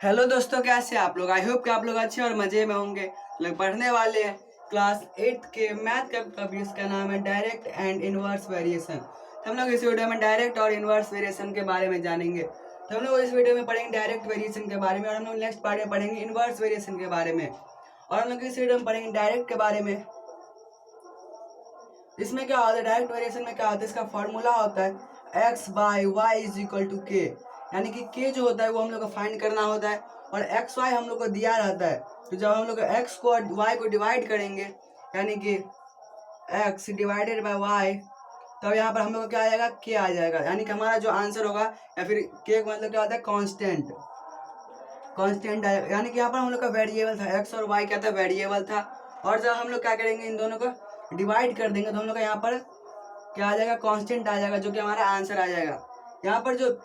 Hello दोस्तों, कैसे हैं आप लोग। आई होप कि आप लोग अच्छे और मजे में होंगे। लोग पढ़ने वाले हैं क्लास 8 के मैथ का टॉपिक, इसका नाम है डायरेक्ट एंड इनवर्स वेरिएशन। तो हम लोग इस वीडियो में डायरेक्ट और इनवर्स वेरिएशन के बारे में जानेंगे। तो हम लोग इस वीडियो में पढ़ेंगे डायरेक्ट वेरिएशन के बारे में, और हम लोग नेक्स्ट पार्ट में पढ़ेंगे इनवर्स वेरिएशन के बारे में, और हम लोग इस वीडियो में पढ़ेंगे डायरेक्ट के बारे में। इसमें क्या होता है, डायरेक्ट वेरिएशन में क्या होता है, इसका फॉर्मूला होता है x by y is equal to k. यानी कि के जो होता है वो हम लोग को फाइंड करना होता है, और एक्स वाई हम लोग को दिया रहता है। तो जब हम लोग एक्स को और वाई को डिवाइड करेंगे, यानी कि एक्स डिवाइडेड बाई वाई, तब यहाँ पर हम लोग को क्या आ जाएगा, के आ जाएगा। यानी कि हमारा जो आंसर होगा, या फिर के का मतलब क्या होता है, कांस्टेंट। कांस्टेंट आएगा, यानी कि यहाँ पर हम लोग का वेरिएबल था, एक्स और वाई क्या था, वेरिएबल था। और जब हम लोग क्या करेंगे, इन दोनों को डिवाइड कर देंगे, तो हम लोग का यहाँ पर क्या आ जाएगा, कांस्टेंट आ जाएगा, जो कि हमारा आंसर आ जाएगा। यहाँ पर जो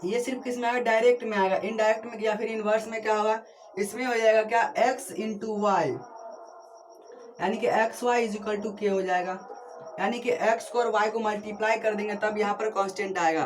ये सिर्फ किस में आएगा, डायरेक्ट में आएगा। इनडायरेक्ट में या फिर इनवर्स में क्या होगा, इसमें हो जाएगा क्या, एक्स इंटू वाई, यानी कि x y is equal to k हो जाएगा। यानी कि एक्स को और वाई को मल्टीप्लाई कर देंगे, तब यहाँ पर कांस्टेंट आएगा।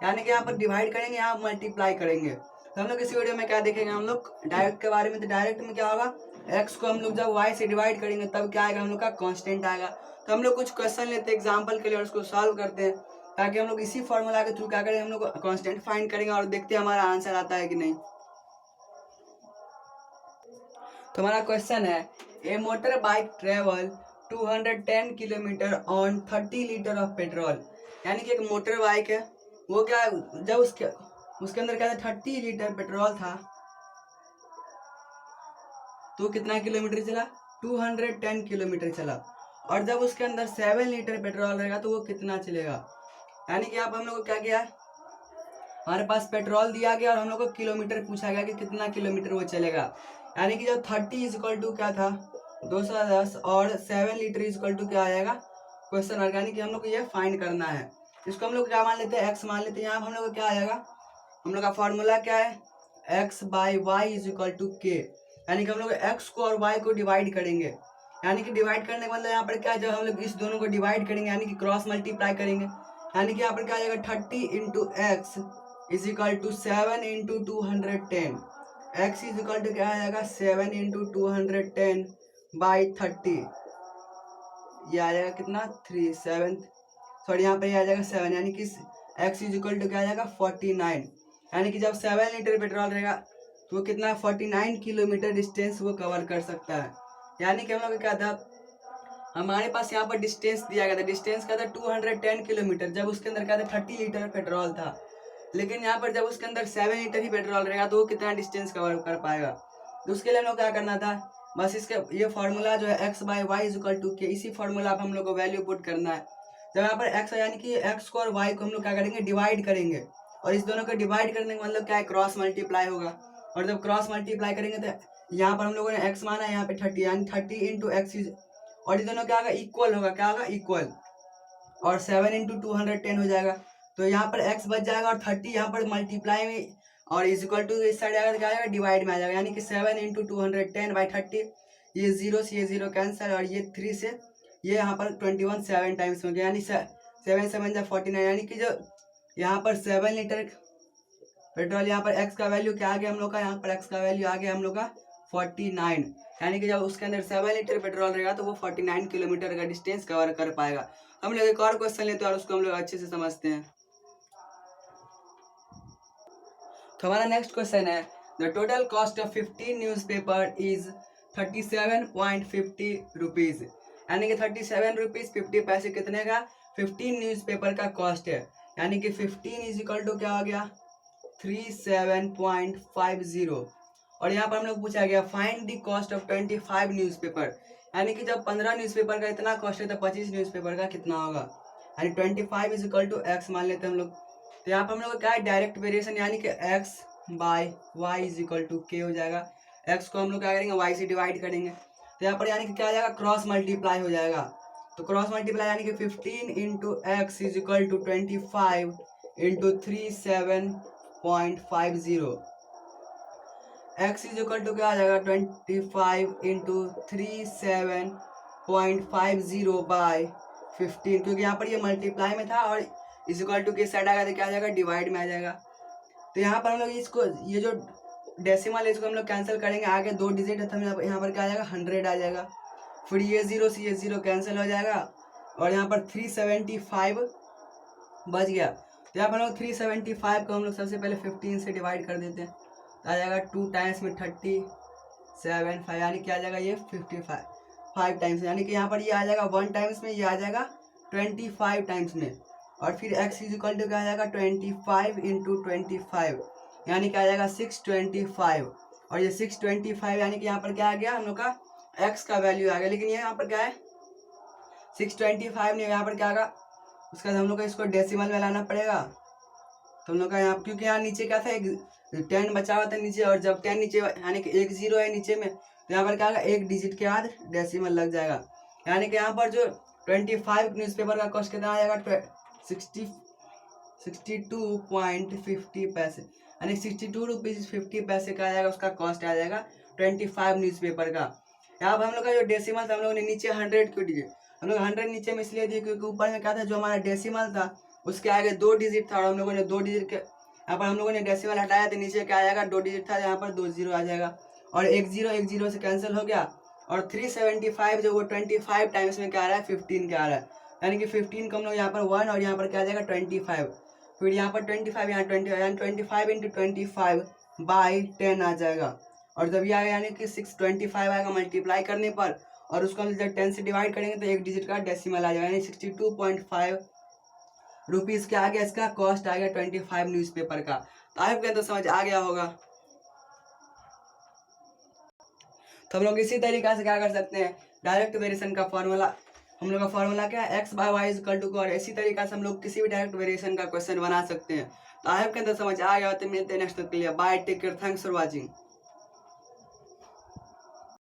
यानी कि यहाँ पर डिवाइड करेंगे, यहाँ मल्टीप्लाई करेंगे। तो हम लोग इस वीडियो में क्या देखेंगे, हम लोग डायरेक्ट के बारे में। तो डायरेक्ट में क्या होगा, एक्स को हम लोग जब वाई से डिवाइड करेंगे, तब क्या आएगा, हम लोग का कांस्टेंट आएगा। तो हम लोग कुछ क्वेश्चन लेते हैं एग्जाम्पल के लिए, और उसको सॉल्व करते हैं, ताकि हम लोग इसी फॉर्मूला के थ्रू क्या करेंगे, हम लोग कांस्टेंट फाइंड करेंगे, और देखते हैं हमारा आंसर आता है कि नहीं। तो हमारा क्वेश्चन है, a motor bike travel 210 kilometre on 30 litre of petrol. यानी कि एक मोटर बाइक है, वो क्या, जब उसके अंदर क्या था, 30 लीटर पेट्रोल था, तो कितना किलोमीटर चला, 210 किलोमीटर चला। और जब उसके अंदर 7 लीटर पेट्रोल रहेगा, तो वो कितना चलेगा। यानी कि यहाँ पर हम लोग को क्या किया, हमारे पास पेट्रोल दिया गया और हम लोग को किलोमीटर पूछा गया कि कितना किलोमीटर वो चलेगा। यानी कि जब 30 इज इक्वल टू क्या था, 210, और 7 लीटर इज इक्वल टू क्या आ जाएगा, क्वेश्चन मार्क। यानी कि हम लोग को ये फाइंड करना है। इसको हम लोग क्या मान लेते हैं, एक्स मान लेते हैं। यहाँ हम लोग को क्या आ जाएगा, हम लोग का फॉर्मूला क्या है, x by y is equal to k. यानी कि हम लोग एक्स को और वाई को डिवाइड करेंगे। यानी कि डिवाइड करने का मतलब यहाँ पर क्या है, जब हम लोग इस दोनों को डिवाइड करेंगे, यानी कि क्रॉस मल्टीप्लाई करेंगे, यानी कि यहाँ पर क्या आ जाएगा, 30 into x is equal to 7 into 210। X is equal to क्या आ जाएगा, 7 इंटू 210 बाई 30। ये आ जाएगा कितना, 3 7, सॉरी यहाँ पर ये आ जाएगा 7, यानी कि एक्स इज इक्वल टू क्या आ जाएगा, 49। यानी कि जब 7 लीटर पेट्रोल रहेगा, तो वो कितना, 49 किलोमीटर डिस्टेंस वो कवर कर सकता है। यानी कि हम लोग क्या था, हमारे पास यहाँ पर डिस्टेंस दिया गया था, डिस्टेंस का था 210 किलोमीटर, जब उसके अंदर क्या था, 30 लीटर पेट्रोल था। लेकिन यहाँ पर जब उसके अंदर 7 लीटर ही पेट्रोल रहेगा, तो वो कितना डिस्टेंस कवर कर पाएगा। तो उसके लिए हम लोग क्या करना था, बस इसके ये फार्मूला जो है x by y is equal to k, इसी फार्मूला पर हम लोग को वैल्यू पुट करना है। जब यहाँ पर एक्स यानी कि एक्स को और वाई को हम लोग क्या करेंगे, डिवाइड करेंगे, और इस दोनों को डिवाइड करने का मतलब क्या है, क्रॉस मल्टीप्लाई होगा। और जब क्रॉस मल्टीप्लाई करेंगे, तो यहाँ पर हम लोगों ने एक्स माना है, यहाँ पे 30, यानी 30 इंटू एक्स इज, और ये दोनों क्या होगा, इक्वल होगा, क्या होगा, इक्वल। और 7 इंटू 210 हो जाएगा, तो यहाँ पर x बच जाएगा, और 30 यहाँ पर मल्टीप्लाई में, और इज इक्वल टू इस साइड आएगा तो क्या आ जाएगा, डिवाइड में आ जाएगा। यानी कि 7 इंटू 210 बाई 30, ये 0 से ये 0 कैंसिल, और ये 3 से ये यहाँ पर 21 7 टाइम्स हो गया, यानी 7 7 जा 49। यानी कि जो यहाँ पर 7 लीटर पेट्रोल, यहाँ पर एक्स का वैल्यू क्या आ गया हम लोग का, यहाँ पर एक्स का वैल्यू आ गया हम लोग का 49। यानी कि जब उसके अंदर 7 लीटर पेट्रोल रहेगा, तो वो 49 किलोमीटर का डिस्टेंस कवर कर पाएगा। हम लोग एक और क्वेश्चन लेते हैं, और उसको हम लोग अच्छे से समझते हैं। तो हमारा नेक्स्ट क्वेश्चन है, the total cost of 15 news paper is 37.50 rupees. यानी कि 37 रुपीज 50 पैसे कितने का, 15 न्यूज पेपर का कॉस्ट है। यानी कि 15 इज इक्वल टू क्या हो गया, 37.50। और यहाँ पर हम लोग पूछा गया, find the cost of 25 newspaper. यानी कि जब 15 न्यूज़पेपर का इतना कॉस्ट है, तो 25 न्यूज़पेपर का कितना होगा। यानी 25 इज इक्वल टू एक्स मान लेते हैं हम लोग। तो यहाँ पर हम लोग क्या है, डायरेक्ट वेरिएशन, यानी कि x by y is equal to k हो जाएगा। एक्स को हम लोग क्या करेंगे, वाई से डिवाइड करेंगे, तो यहाँ पर यानी कि क्या आ जाएगा, क्रॉस मल्टीप्लाई हो जाएगा। तो क्रॉस मल्टीप्लाई यानी कि 15 into x is equal to 25 into 37.50। X is equal to क्या आ जाएगा, 25 इंटू 37.50 बाई 15, क्योंकि यहाँ पर ये मल्टीप्लाई में था, और इज इक्वल टू के साइड आएगा तो क्या आ जाएगा, डिवाइड में आ जाएगा। तो यहाँ पर हम लोग इसको, ये जो डेसिमल है इसको हम लोग कैंसिल करेंगे, आगे 2 डिजिट है तो हम यहाँ पर क्या आ जाएगा 100 आ जाएगा। फिर ये 0 से ये 0 कैंसिल हो जाएगा और यहाँ पर 375 बच गया। तो यहाँ पर हम लोग 375 को हम लोग सबसे पहले 15 से डिवाइड कर देते हैं, तो आ जाएगा 2 टाइम्स में 37 यानी क्या आ जाएगा ये 55 5 टाइम्स, यानी कि यहाँ पर ये आ जाएगा 1 टाइम्स में, ये आ जाएगा 25 टाइम्स में। और फिर x इक्वल टू क्या आ जाएगा 25 इंटू 25 यानी क्या आ जाएगा 625। और ये 625 यानी कि यहाँ पर क्या आ गया हम लोग का x का वैल्यू आ गया, लेकिन ये यहाँ पर क्या है 625 नहीं, यहाँ पर क्या आएगा उसके बाद हम लोग को इसको डेसिमल में लाना पड़ेगा। तो हम लोग का यहाँ क्योंकि यहाँ नीचे क्या था एक 10 बचा हुआ था नीचे, और जब 10 नीचे यानी कि 1 0 है नीचे में, तो यहाँ पर क्या होगा एक डिजिट के बाद डेसिमल लग जाएगा। यानी कि यहाँ पर जो 25 न्यूज़पेपर का कॉस्ट कितना आ जाएगा 62.50 पैसे, यानी 62 रुपीज़ 50 पैसे का आ जाएगा, उसका कॉस्ट आ जाएगा 25 न्यूज़पेपर का। यहाँ पर हम लोग का जो डेसिमल था हम लोगों ने नीचे 100 क्यों दिए, हम लोग 100 नीचे में इसलिए दिए क्योंकि ऊपर में क्या था जो हमारा डेसिमल था उसके आगे 2 डिजिट था, और हम लोगों ने 2 डिजिट के यहाँ पर हम लोगों ने डेसिमल हटाया तो नीचे क्या आ जाएगा 2 डिजिट था, यहाँ पर 2 0 आ जाएगा और 1 0 से कैंसिल हो गया। और 375 जो वो 25 टाइम्स में क्या आ रहा है 15 क्या आ रहा है, यानी कि 15 को हम लोग यहाँ पर 1 और यहाँ पर क्या आ जाएगा 25, फिर यहाँ पर 25 यहाँ 20 यानी 25 इंटू 25 बाई 10 आ जाएगा। और जब ये आएगा यानी कि 625 आएगा मल्टीप्लाई करने पर, और उसको हम जब 10 से डिवाइड करेंगे तो एक डिजिट का डेसिमल आ जाएगा, यानी 62.5 रुपीज़ क्या आ गया, इसका कॉस्ट आ गया 25 न्यूज़पेपर का। तो आई होप तो समझ आ गया होगा। तो हम लोग इसी तरीका से क्या कर सकते हैं, डायरेक्ट वेरिएशन का फॉर्मूला, हम लोग का फॉर्मूला क्या है x by y equal to, और इसी तरीका से हम लोग किसी भी डायरेक्ट वेरिएशन का क्वेश्चन बना सकते हैं। तो आई होप तो समझ आ गया। तो मिलते हैं नेक्स्ट के लिए, bye, take care, thanks for watching.